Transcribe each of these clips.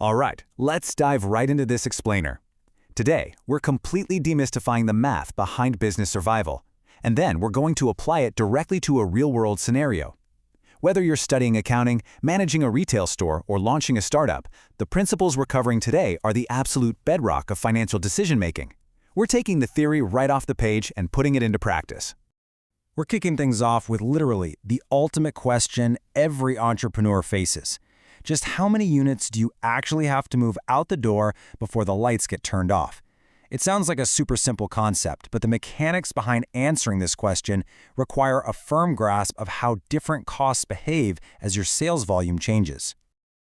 All right, let's dive right into this explainer. Today, we're completely demystifying the math behind business survival, and then we're going to apply it directly to a real-world scenario. Whether you're studying accounting, managing a retail store, or launching a startup, the principles we're covering today are the absolute bedrock of financial decision-making. We're taking the theory right off the page and putting it into practice. We're kicking things off with literally the ultimate question every entrepreneur faces. Just how many units do you actually have to move out the door before the lights get turned off? It sounds like a super simple concept, but the mechanics behind answering this question require a firm grasp of how different costs behave as your sales volume changes.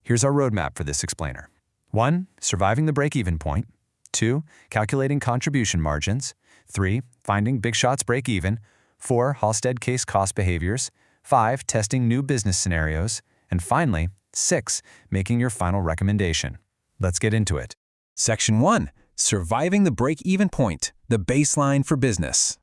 Here's our roadmap for this explainer. 1. Surviving the break-even point. 2. Calculating contribution margins. 3. Finding big shots break-even. 4. Hallstead case cost behaviors. 5. Testing new business scenarios. And finally, 6. Making your final recommendation. Let's get into it. Section 1. Surviving the break-even point, the baseline for business.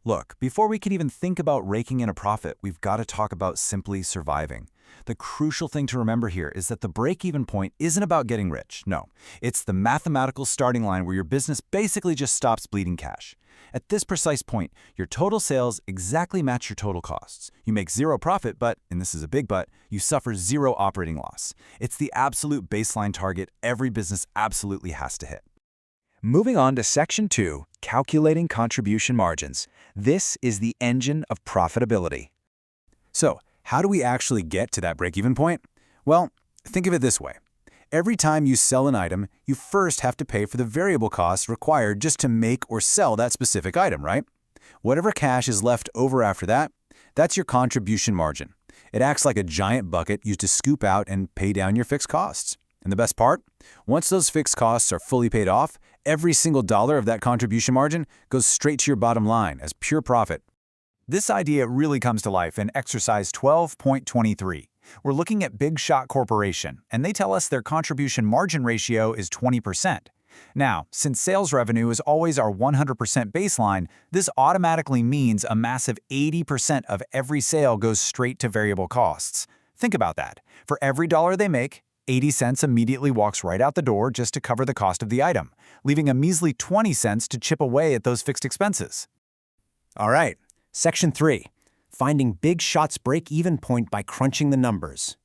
Look, before we can even think about raking in a profit, we've got to talk about simply surviving. The crucial thing to remember here is that the break-even point isn't about getting rich. No, it's the mathematical starting line where your business basically just stops bleeding cash. At this precise point, your total sales exactly match your total costs. You make zero profit, but, and this is a big but, you suffer zero operating loss. It's the absolute baseline target every business absolutely has to hit. Moving on to Section 2, calculating contribution margins. This is the engine of profitability. So, how do we actually get to that break-even point? Well, think of it this way. Every time you sell an item, you first have to pay for the variable costs required just to make or sell that specific item, right? Whatever cash is left over after that, that's your contribution margin. It acts like a giant bucket used to scoop out and pay down your fixed costs. And the best part? Once those fixed costs are fully paid off, every single dollar of that contribution margin goes straight to your bottom line as pure profit. This idea really comes to life in exercise 12.23. We're looking at Big Shot Corporation, and they tell us their contribution margin ratio is 20%. Now, since sales revenue is always our 100% baseline, this automatically means a massive 80% of every sale goes straight to variable costs. Think about that. For every dollar they make, 80 cents immediately walks right out the door just to cover the cost of the item, leaving a measly 20 cents to chip away at those fixed expenses. All right, Section 3. Finding Big Shot's break-even point by crunching the numbers.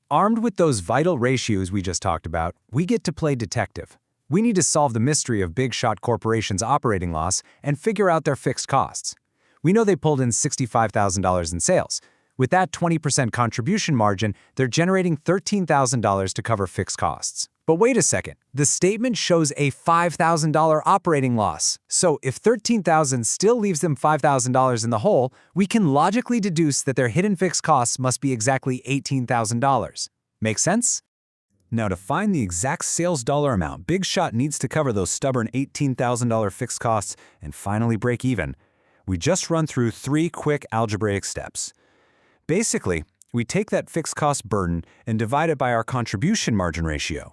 Armed with those vital ratios we just talked about, we get to play detective. We need to solve the mystery of Big Shot Corporation's operating loss and figure out their fixed costs. We know they pulled in $65,000 in sales. With that 20% contribution margin, they're generating $13,000 to cover fixed costs. But wait a second, the statement shows a $5,000 operating loss. So if $13,000 still leaves them $5,000 in the hole, we can logically deduce that their hidden fixed costs must be exactly $18,000. Make sense? Now, to find the exact sales dollar amount Big Shot needs to cover those stubborn $18,000 fixed costs and finally break even, we just run through 3 quick algebraic steps. Basically, we take that fixed cost burden and divide it by our contribution margin ratio.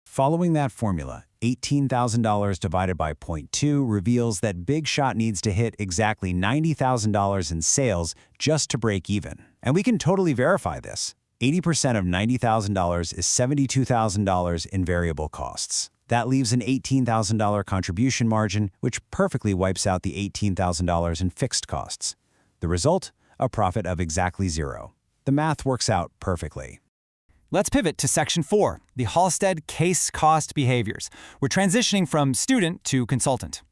Following that formula, $18,000 divided by 0.2 reveals that Big Shot needs to hit exactly $90,000 in sales just to break even. And we can totally verify this. 80% of $90,000 is $72,000 in variable costs. That leaves an $18,000 contribution margin, which perfectly wipes out the $18,000 in fixed costs. The result? A profit of exactly zero. The math works out perfectly. Let's pivot to Section 4, the Hallstead case cost behaviors. We're transitioning from student to consultant.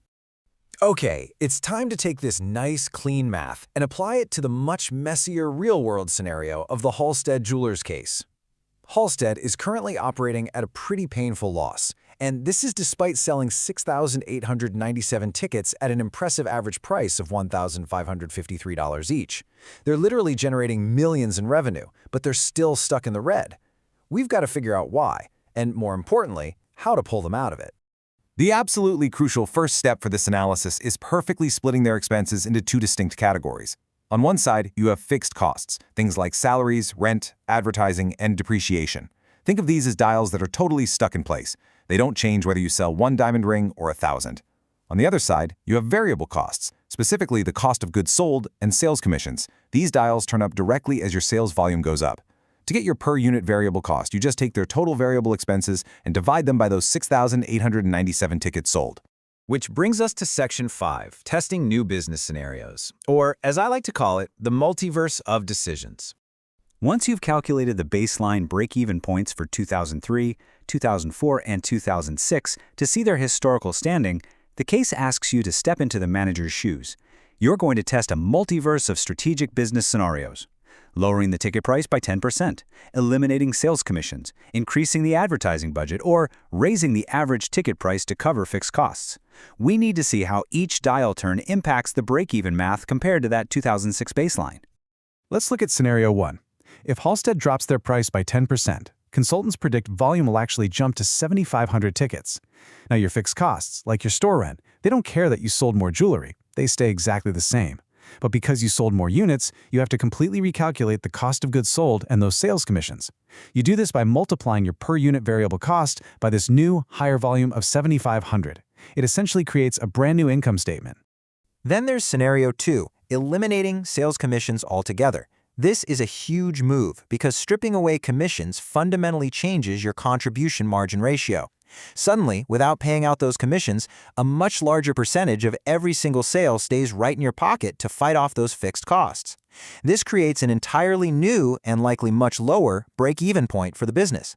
Okay, it's time to take this nice, clean math and apply it to the much messier real-world scenario of the Hallstead Jewelers case. Hallstead is currently operating at a pretty painful loss, and this is despite selling 6,897 tickets at an impressive average price of $1,553 each. They're literally generating millions in revenue, but they're still stuck in the red. We've got to figure out why, and more importantly, how to pull them out of it. The absolutely crucial first step for this analysis is perfectly splitting their expenses into 2 distinct categories. On one side, you have fixed costs, things like salaries, rent, advertising, and depreciation. Think of these as dials that are totally stuck in place. They don't change whether you sell 1 diamond ring or 1,000. On the other side, you have variable costs, specifically the cost of goods sold and sales commissions. These dials turn up directly as your sales volume goes up. To get your per unit variable cost, you just take their total variable expenses and divide them by those 6,897 tickets sold. Which brings us to Section 5, testing new business scenarios, or as I like to call it, the multiverse of decisions. Once you've calculated the baseline break-even points for 2003, 2004, and 2006 to see their historical standing, the case asks you to step into the manager's shoes. You're going to test a multiverse of strategic business scenarios. Lowering the ticket price by 10%, eliminating sales commissions, increasing the advertising budget, or raising the average ticket price to cover fixed costs. We need to see how each dial turn impacts the break-even math compared to that 2006 baseline. Let's look at Scenario 1. If Hallstead drops their price by 10%, consultants predict volume will actually jump to 7,500 tickets. Now your fixed costs, like your store rent, they don't care that you sold more jewelry. They stay exactly the same. But because you sold more units, you have to completely recalculate the cost of goods sold and those sales commissions. You do this by multiplying your per unit variable cost by this new, higher volume of 7,500. It essentially creates a brand new income statement. Then there's Scenario 2, eliminating sales commissions altogether. This is a huge move because stripping away commissions fundamentally changes your contribution margin ratio. Suddenly, without paying out those commissions, a much larger percentage of every single sale stays right in your pocket to fight off those fixed costs. This creates an entirely new and likely much lower break-even point for the business.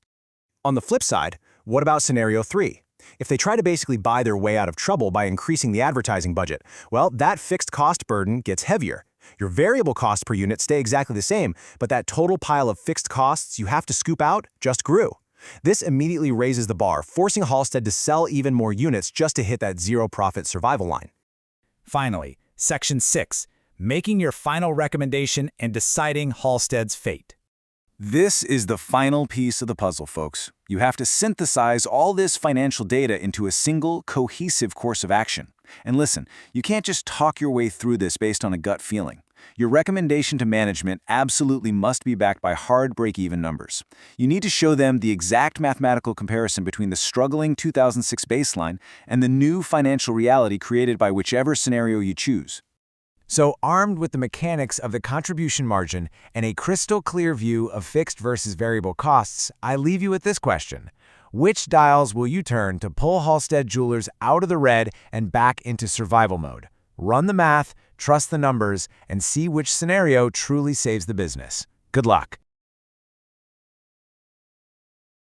On the flip side, what about Scenario 3? If they try to basically buy their way out of trouble by increasing the advertising budget, well, that fixed cost burden gets heavier. Your variable costs per unit stay exactly the same, but that total pile of fixed costs you have to scoop out just grew. This immediately raises the bar, forcing Hallstead to sell even more units just to hit that zero-profit survival line. Finally, Section 6, making your final recommendation and deciding Hallstead's fate. This is the final piece of the puzzle, folks. You have to synthesize all this financial data into a single, cohesive course of action. And listen, you can't just talk your way through this based on a gut feeling. Your recommendation to management absolutely must be backed by hard break-even numbers. You need to show them the exact mathematical comparison between the struggling 2006 baseline and the new financial reality created by whichever scenario you choose. So, armed with the mechanics of the contribution margin and a crystal clear view of fixed versus variable costs, I leave you with this question. Which dials will you turn to pull Hallstead Jewelers out of the red and back into survival mode? Run the math, trust the numbers, and see which scenario truly saves the business. Good luck.